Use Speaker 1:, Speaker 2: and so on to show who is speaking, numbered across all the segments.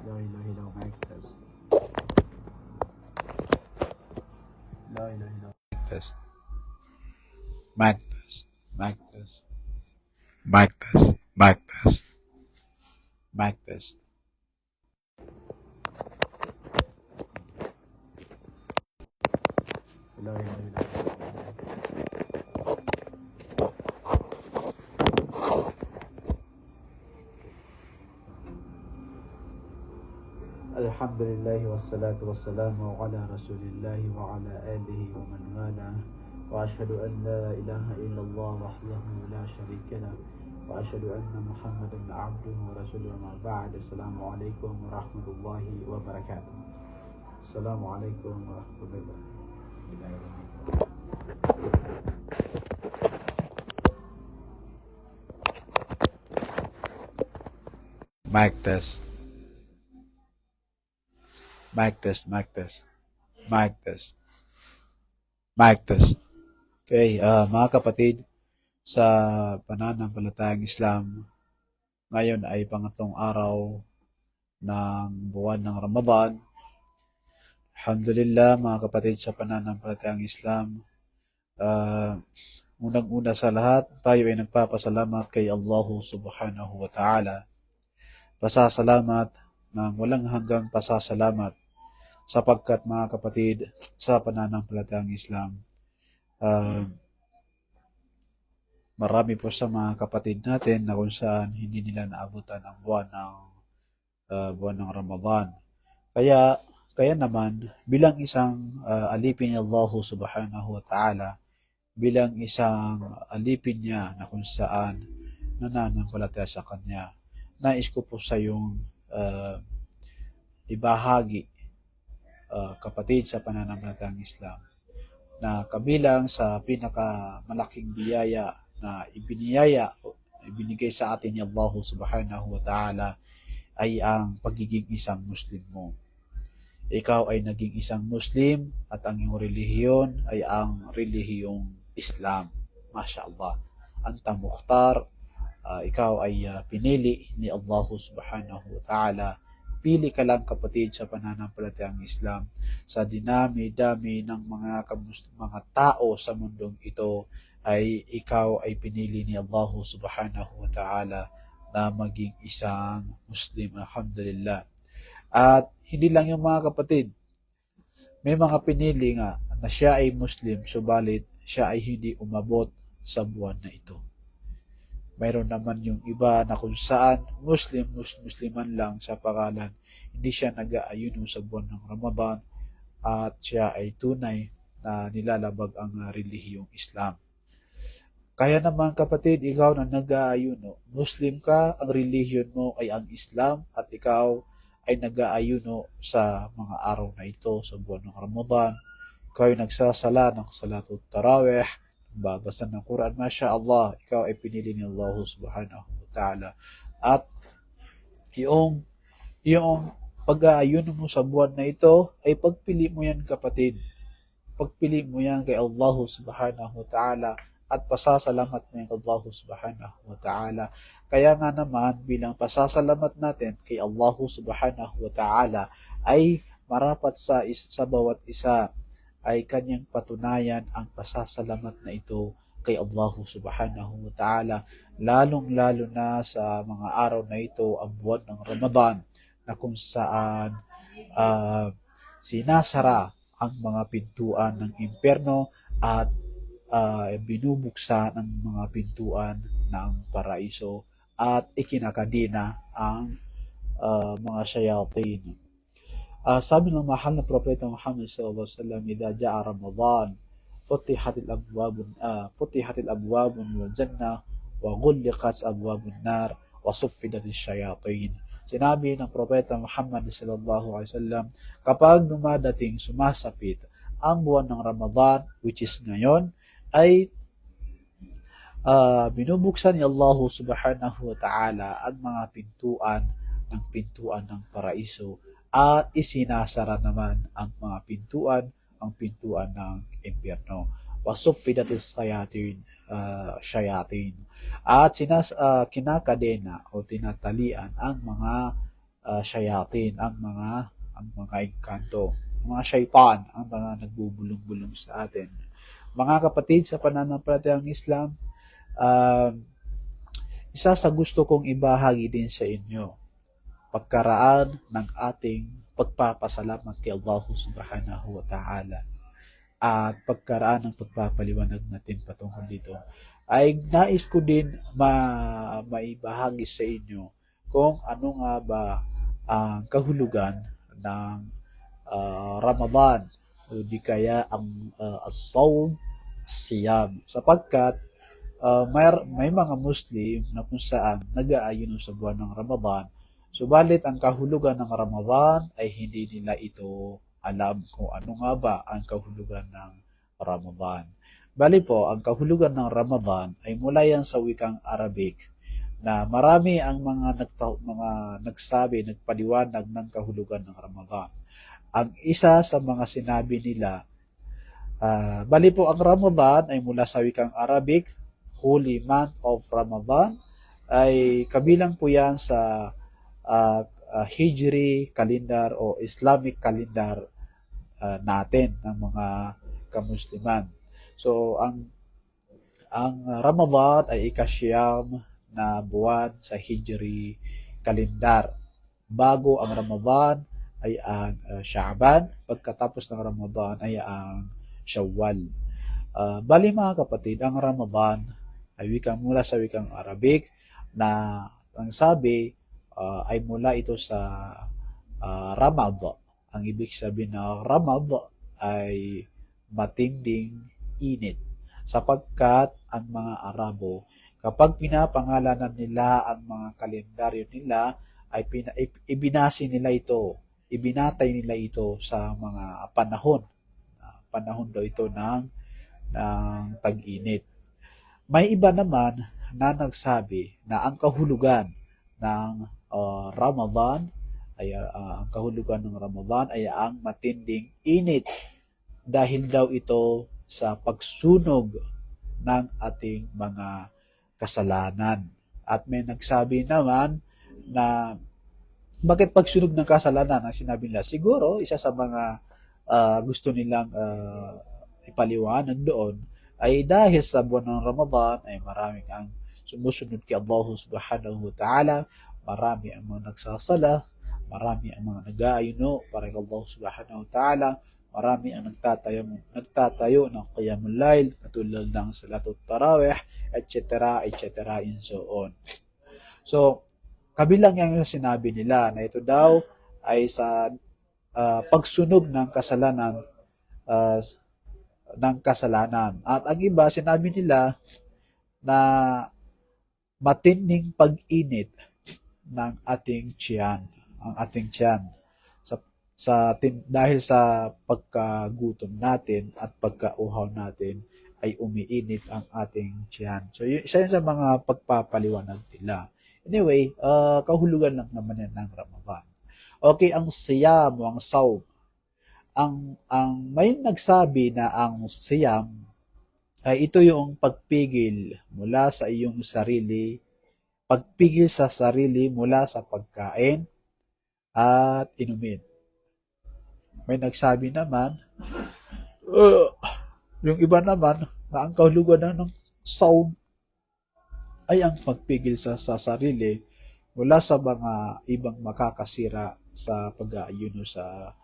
Speaker 1: Hello, mic test. Hello. Mic test. Mic test. Mic test. Mic test. Mic test. Mic test. Hello. Alhamdulillah wassalatu wassalamu ala rasulillah wa ala alihi wa man wala wa ashhadu an la ilaha illallah wahdahu la sharika lah wa ashhadu anna muhammadan abduhu wa rasuluhu ma ba'd. Assalamu alaikum warahmatullahi wabarakatuh. Assalamu alaikum warahmatullahi wabarakatuh. Mic test. Mic test. Mic test. Mic test. Mic test. Okay, mga kapatid, sa pananampalatayang Islam, ngayon ay pangatlong araw ng buwan ng Ramadan. Alhamdulillah mga kapatid, sa pananampalatayang Islam, unang-una sa lahat, tayo ay nagpapasalamat kay Allah subhanahu wa ta'ala. Pasasalamat ng walang hanggang pasasalamat, sapagkat mga kapatid, sa pananampalatayang Islam, marami po sa mga kapatid natin na kung saan hindi nila naabutan ang buwan ng Ramadan. Kaya naman, bilang isang alipin ni Allah subhanahu wa ta'ala, bilang isang alipin niya na kung saan nananampalataya sa kanya, nais ko po sa iyong ibahagi, kapatid sa pananampalatayang Islam, na kabilang sa pinakamalaking biyaya na ibinigay sa atin ni Allah subhanahu wa ta'ala ay ang pagiging isang Muslim mo. Ikaw ay naging isang Muslim at ang iyong relihiyon ay ang relihiyong Islam. MashaAllah. Anta mukhtar, ikaw ay pinili ni Allah subhanahu wa ta'ala. Pili ka lang kapatid sa pananampalatayang Islam. Sa dinami-dami ng mga tao sa mundong ito, ay ikaw ay pinili ni Allah subhanahu wa ta'ala na maging isang Muslim. Alhamdulillah. At hindi lang yung mga kapatid, may mga pinili nga na siya ay Muslim, subalit siya ay hindi umabot sa buwan na ito. Mayroon naman yung iba na kung saan Musliman lang sa pangalan, hindi siya nag-aayuno sa buwan ng Ramadan at siya ay tunay na nilalabag ang relihiyong Islam. Kaya naman kapatid, ikaw na nag-aayuno, Muslim ka, ang relihiyon mo ay ang Islam at ikaw ay nag-aayuno sa mga araw na ito sa buwan ng Ramadan. Ikaw ay nagsasala ng salatul tarawih, babasa ng Quran, Masya Allah, ikaw ay pinili ni Allah subhanahu wa ta'ala. At yung pag-aayuno mo sa buwan na ito ay pagpili mo yan kapatid. Pagpili mo yan kay Allah subhanahu wa ta'ala at pasasalamat mo yan kay Allah subhanahu wa ta'ala. Kaya nga naman, bilang pasasalamat natin kay Allah subhanahu wa ta'ala, ay marapat sa bawat isa ay kanyang patunayan ang pasasalamat na ito kay Allah subhanahu wa ta'ala, lalong-lalo na sa mga araw na ito, ang buwan ng Ramadan, na kung saan sinasara ang mga pintuan ng impyerno at binubuksan ang mga pintuan ng paraiso at ikinakadina ang mga shayatin. Sabi ng mahal na propeta Muhammad sallallahu alaihi wasallam, "Idza jaa Ramadan, futihatil abwabun wal jannah wa ghulliqat abwabun nar wa suffidatis shayatin." Sinabi ng propeta Muhammad sallallahu alaihi wasallam, kapag dumadating, sumasapit ang buwan ng Ramadan, which is ngayon, ay binubuksan ni Allah subhanahu wa ta'ala ang mga pintuan ng paraiso at isinasara naman ang mga pintuan ng impyerno. Wasuffidatis shayatin. At kinakadena o tinatalian ang mga shayatin, ang mga engkanto, mga syaitan, ang mga nagbubulong-bulong sa atin. Mga kapatid sa pananampalatayang Islam, uh, isa sa gusto kong ibahagi din sa inyo, pagkaraan ng ating pagpapasalamat kay Allah subhanahu wa ta'ala at pagkaraan ng pagpapaliwanag natin patungkol dito, ay nais ko din maibahagi sa inyo kung ano nga ba ang kahulugan ng Ramadan o di kaya ang as-sawm, siyam, sapagkat may mga Muslim na kung saan nag-aayon sa buwan ng Ramadan, subalit ang kahulugan ng Ramadan ay hindi nila ito alam kung ano nga ba ang kahulugan ng Ramadan. Bali po, ang kahulugan ng Ramadan ay mula yan sa wikang Arabic na marami ang mga nagsabi, nagpaliwanag ng kahulugan ng Ramadan. Ang isa sa mga sinabi nila, bali po ang Ramadan ay mula sa wikang Arabic, Holy Month of Ramadan, ay kabilang po yan sa Hijri calendar o Islamic calendar natin ng mga kamusliman. So ang Ramadan ay ikasyam na buwan sa Hijri calendar. Bago ang Ramadan ay ang Sha'ban, pagkatapos ng Ramadan ay ang Shawwal. Bali mga kapatid, ang Ramadan ay mula sa wikang Arabic na ang sabi ay mula ito sa Ramad. Ang ibig sabihin ng Ramad ay matinding init, sapagkat ang mga Arabo, kapag pinapangalanan nila ang mga kalendaryo nila, ay ibinasi nila ito, ibinatay nila ito sa mga panahon. Panahon daw ito ng tag-init. May iba naman na nagsabi na ang kahulugan ng Ramadan ay ang matinding init dahil daw ito sa pagsunog ng ating mga kasalanan. At may nagsabi naman na bakit pagsunog ng kasalanan ang sinabi nila? Siguro isa sa mga gusto nilang ipaliwanag doon ay dahil sa buwan ng Ramadan ay maraming ang sumusunod kay Allah subhanahu wa ta'ala, marami ang mga nagsasala, marami ang mga nag-aayuno para kay Allah subhanahu wa ta'ala, marami ang nagtatayo ng qiyamul layl, katulad ng salatul tarawih, etc., etc., and so on. So, kabilang yung sinabi nila na ito daw ay sa pagsunog ng kasalanan. At ang iba, sinabi nila na matinding pag-init ng ating tiyan, ang ating tiyan. Dahil sa pagkagutom natin at pagkauhaw natin ay umiinit ang ating tiyan. So, isa yun sa mga pagpapaliwanag nila. Anyway, kahulugan lang naman yan ng Ramadan. Okay, ang siyam o ang sawm. Ang may nagsabi na ang siyam ay ito yung pagpigil mula sa iyong sarili, pagpigil sa sarili mula sa pagkain at inumin. May nagsabi naman, yung iba naman na ang kahulugan ng sawm ay ang pagpigil sa sarili mula sa mga ibang makakasira sa pag-aayuno sa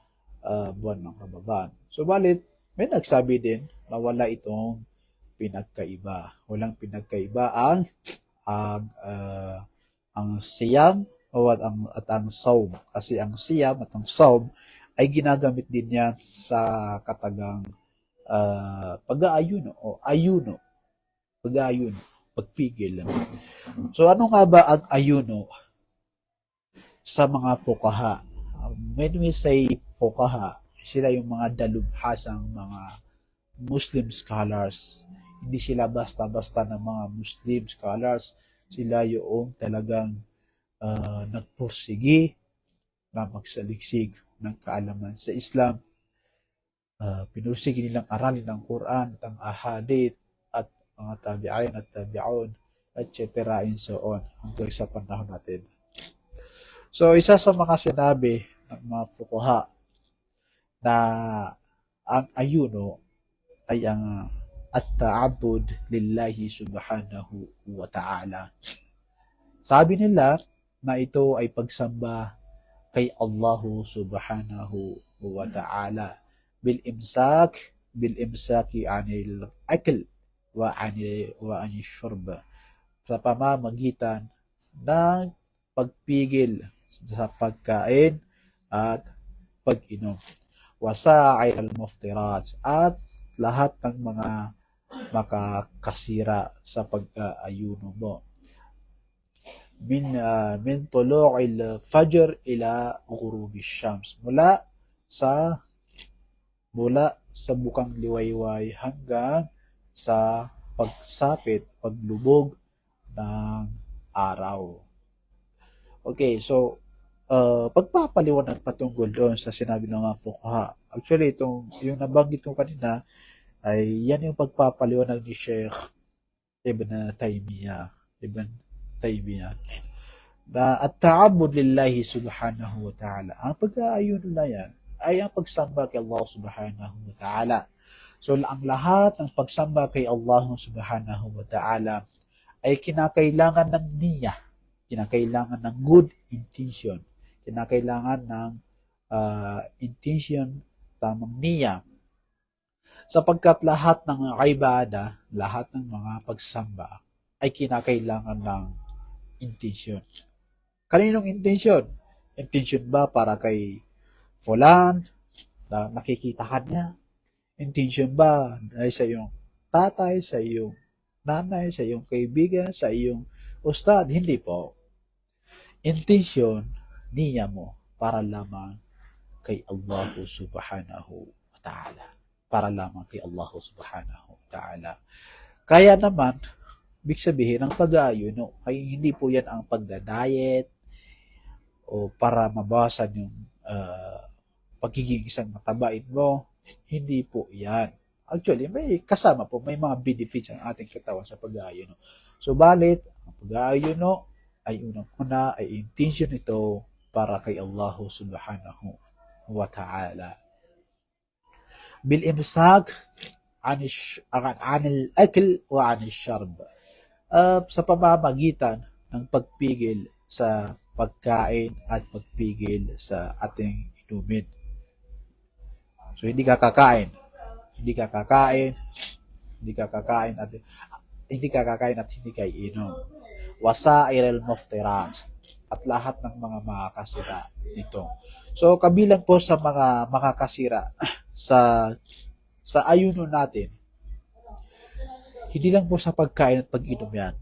Speaker 1: buwan ng Ramadan. Subalit, may nagsabi din na wala itong pinagkaiba. Walang pinagkaiba ang siyam at ang sawm. Kasi ang siyam at ang sawm ay ginagamit din yan sa katagang pag-aayuno o ayuno. Pag-aayuno, pagpigil. So ano nga ba ang ayuno sa mga fuqaha? When we say fuqaha, sila yung mga dalubhasang mga Muslim scholars. Hindi sila basta-basta ng mga Muslim scholars. Sila yung talagang nagpursigi na magsaliksik ng kaalaman sa Islam. Pinursigi nilang aralin ng Quran at ang ahadith at mga tabi'ain at tabi'un, etc. and so on hanggang sa panahon natin. So, isa sa mga sinabi ng mga fuqaha na ang ayuno ay ang at-ta'abbud lillahi subhanahu wa ta'ala. Sabi nila na ito ay pagsamba kay Allah subhanahu wa ta'ala bil imsaki anil akl wa anil shurb, sa pamamagitan ng pagpigil sa pagkain at pag-inom, wasa'il al-muftirat, at lahat ng mga makakasira sa pag-ayuno mo, min tulu'il fajr ila ghurubi syams, mula sa bukang liwayway hanggang sa paglubog ng araw. Okay, so pagpapaliwanag patungkol doon sa sinabi ng mga fuqaha. Actually, yung nabanggit ko kanina ay yan yung pagpapaliwanag ni Sheikh Ibn Taymiyyah. Na at-ta'abbud lillahi subhanahu wa ta'ala. Ang pag-aayuno na yan ay ang pagsamba kay Allah subhanahu wa ta'ala. So, ang lahat ng pagsamba kay Allah subhanahu wa ta'ala ay kinakailangan ng niya, kinakailangan ng good intention, kinakailangan ng intention, tamang niya, sapagkat lahat ng ibada, lahat ng mga pagsamba ay kinakailangan ng intention. Kaninong intention? Intention ba para kay fulan na nakikita ka niya? Intention ba ay sa iyong tatay, sa iyong nanay, sa iyong kaibigan, sa iyong ustad? Hindi po. Intention, niya mo para lamang kay Allah subhanahu wa ta'ala. Para lamang kay Allah subhanahu wa ta'ala. Kaya naman, ibig sabihin, ang pag-aayuno ay hindi po yan ang pagda-diet o para mabawasan yung pagiging isang matabain mo. Hindi po yan. Actually, may kasama po, may mga benefits ang ating katawan sa pag-aayuno. So, balit, ang pag-aayuno ay unang-una ay intention ito para kay Allah subhanahu wa ta'ala. Bil-imsak anil akl wa anil sharb, sa pamamagitan ng pagpigil sa pagkain at pagpigil sa ating inumin. So, hindi ka kakain at hindi ka iinom. Wasa'il al-muftirat, at lahat ng mga makakasira nito. So, kabilang po sa mga makakasira sa ayuno natin, hindi lang po sa pagkain at pag-inom yan.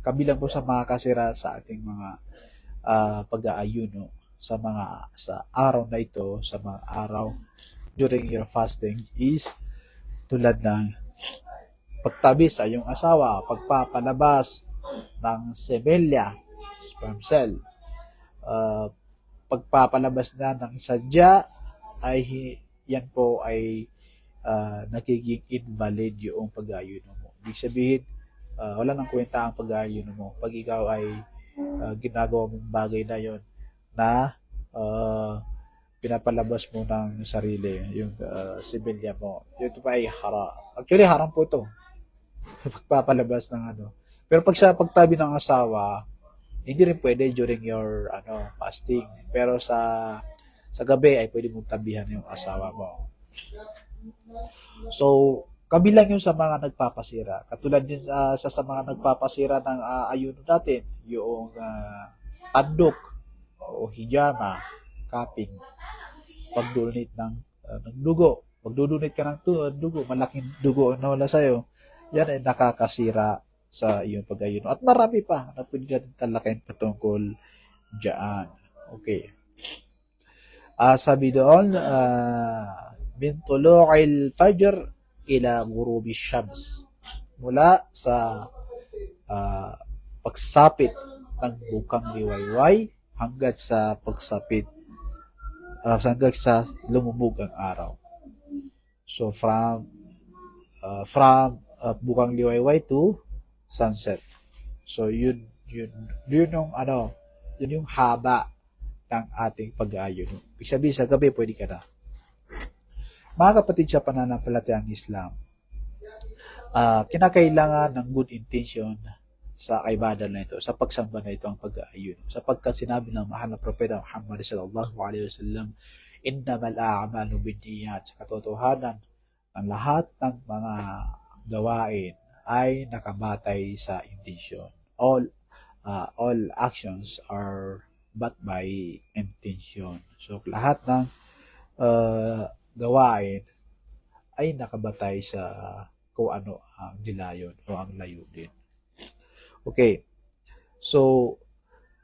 Speaker 1: Kabilang po sa makakasira sa ating mga pag-aayuno sa araw na ito, sa mga araw during your fasting, is tulad ng pagtabi sa iyong asawa, pagpapalabas ng semelya, sperm cell, pagpapalabas na ng sadya, ay yan po ay nagiging invalid yung pag-aayuno mo. Ibig sabihin, wala nang kwenta ang pag-aayuno mo pag ikaw ay ginagawa mong bagay na yon na pinapalabas mo ng sarili, yung sibilya mo. Ito pa ay haram. Actually, haram po ito. Pagpapalabas ng Pero pag sa pagtabi ng asawa, hindi rin pwede during your fasting. Pero sa gabi ay pwede mong tabihan yung asawa mo. So, kabilang yun sa mga nagpapasira. Katulad din sa mga nagpapasira ng ayuno natin, yung tandok o hijama, cupping, pag-donate ng dugo. Pag-donate ka ng dugo, malaking dugo na wala sa'yo, yan ay nakakasira sa iyong pag-ayuno. At marami pa na pwede natin talakayin patungkol dyan. Okay. Sabi doon, min tulu'il fajr ila ghurubi syams, mula sa pagsapit ng bukang liwayway hanggang sa pagsapit hanggang sa lumubog ang araw. So from bukang liwayway to sunset. So yun yung Yun yung haba ng ating pag-aayon. Ibig sabihin, sa gabi, pwede ka na. Mga kapatid sa pananampalatayang Islam, kinakailangan ng good intention sa ibada na ito, sa pagsamba na ito ang pag-aayon. Sapagkat sinabi ng mahal na propeta Muhammad sallallahu alaihi wasallam, innamal a'malu binniyat, sa katotohanan, ang lahat ng mga gawain ay nakabatay sa intention. All actions are but by intention. So lahat ng gawain ay nakabatay sa kung ano ang nilayon o ang layunin. Okay. So,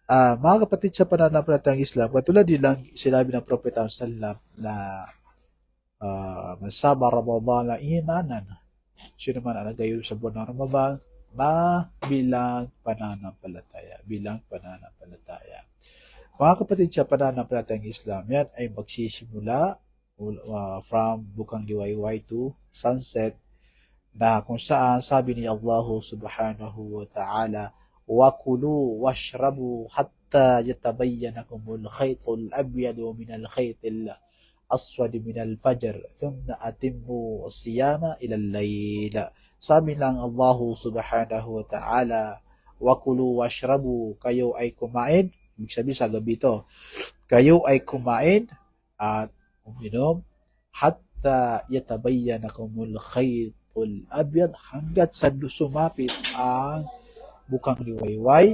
Speaker 1: mga kapatid sa pananampalatayang Islam, katulad din lang sinabi ng Propeta sallam na man sama Ramadan na imanan, sino man ang nagayon sa buwan ng Ramadan na bilang pananampalataya. Mga kapatid sa pananampalatayang Islam, yan ay magsisimula from Bukang Liwayway to sunset, na kung saan sabi ni Allah subhanahu wa ta'ala, وَكُلُوا وَاشْرَبُوا حَتَّى يَتَبَيَّنَ لَكُمُ الْخَيْطُ الْأَبْيَضُ مِنَ الْخَيْطِ الْأَسْوَدِ مِنَ الْفَجْرِ ثُمَّ أَتِمُّوا الصِّيَامَ إِلَى اللَّيْلِ. Sabi lang Allah subhanahu wa ta'ala, وَكُلُوا وَاشْرَبُوا, kayo ay kumain, ibig sabihin sa gabi ito, kayo ay kumain at uminom, hatta yatabayyana lakumul khaytul abyad, hanggat sa sumapit ang bukang liwayway,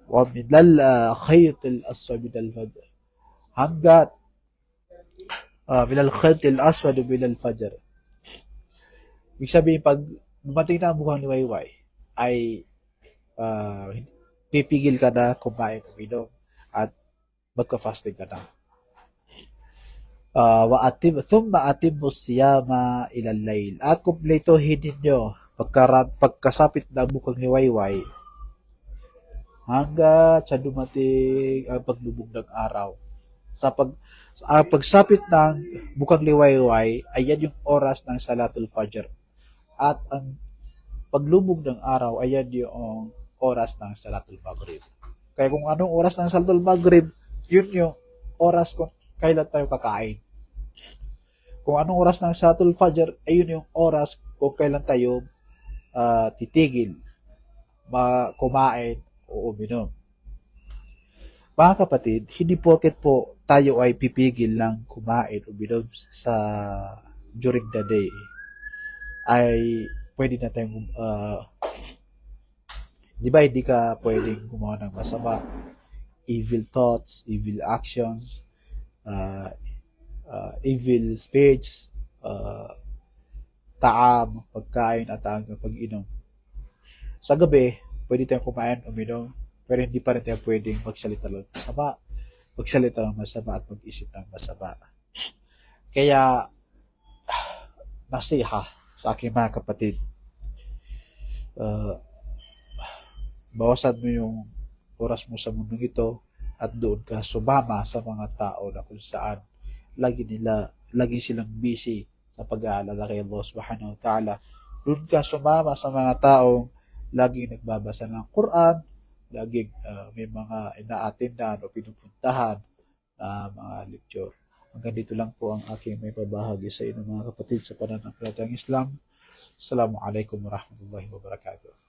Speaker 1: wa minal khaytul aswad minal fajr, hanggat minal khaytul aswad minal fajr. Ibig sabihin, pag dumating na ang bukang liwayway, ay pipigil ka na kumain, uminom, at magka-fasting ka na. Thumma atimmu siyama ilal layl, at kumpletohin ninyo pagkasapit na bukang liwayway hanggang sa dumating ang paglubog ng araw. Pagsapit ng bukang liwayway, ayan yung oras ng Salatul Fajr, at ang paglubog ng araw, ayan yung oras ng Salatul Maghrib. Kaya kung anong oras ng Salatul Maghrib, yun yung oras kung kailan tayo kakain. Kung anong oras ng Salatul Fajr, ayun yung oras kung kailan tayo titigil, kumain o uminom. Mga kapatid, hindi porket po tayo ay pipigil ng kumain o uminom sa during the day, ay pwede na tayong di ba hindi ka pwedeng gumawa ng masama, evil thoughts, evil actions, evil speech, taam, pagkain at ang pag-inom. Sa gabi, pwede tayong kumain, uminom, pero hindi pa rin tayo pwedeng magsalita ng masama at mag-isip ng masama. Kaya, nasiha sa aking mga kapatid, bawasan mo yung oras mo sa mundong ito at doon ka sumama sa mga tao na kung saan lagi silang busy sa pag-aalala kay Allah subhanahu wa ta'ala. Doon ka sumama sa mga taong laging nagbabasa ng Quran, laging may mga ina-attendan o pinupuntahan na mga lecture. Hanggang dito lang po ang aking may pabahagi sa inyo mga kapatid sa pananampalatayang Islam. Assalamualaikum warahmatullahi wabarakatuh.